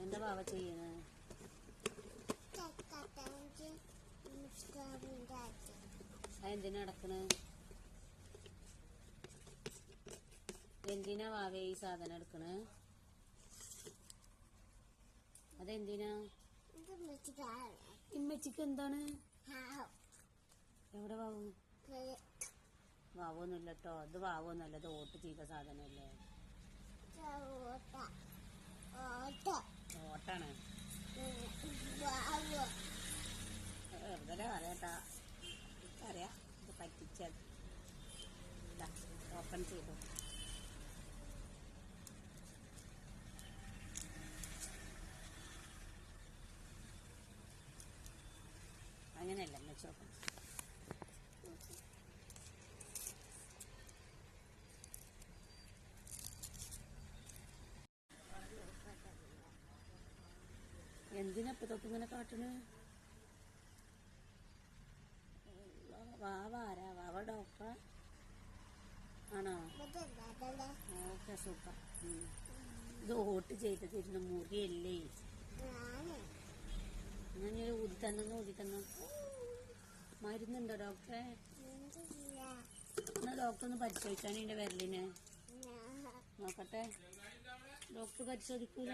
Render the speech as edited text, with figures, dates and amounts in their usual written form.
എന്താ ബാവ ചെയ്യണേ? അതെന്തിനാ നടക്കണേ? എന്തിനാ വാവേ ഈ സാധനം എടുക്കണേ? അതെന്തിനാ? ഇമ്മച്ചിക്ക് എന്താണ്? എവിടെ വാവു? വാവൊന്നുമില്ല കേട്ടോ. ഇത് വാവൊന്നുമല്ല, ഇത് വോട്ട് ചെയ്ത സാധനമല്ലേ? ഓട്ടാണ്. വെറുതെ അറിയാട്ടാ, അറിയാം. ഇത് പറ്റിച്ചത് ഓപ്പൺ ചെയ്തു. അങ്ങനെയല്ല മെച്ചോപ്പൺ. എന്തിനാ ഇപ്പൊ തൊട്ട് ഇങ്ങനെ കാട്ടണ്? വാവ ആരാ? വാവ ഡോക്ടറാ ആണോ? Okay, super. ഇത് വോട്ട് ചെയ്തതിരുന്ന മുറിയല്ലേ? ഞാൻ ഊതി തന്നോ? മരുന്നുണ്ടോ ഡോക്ടറെ? എന്നാ ഡോക്ടർ ഒന്ന് പരിശോധിച്ചാണ് എന്റെ വിരലിനെ. നോക്കട്ടെ. ഡോക്ടർ പരിശോധിക്കൂല?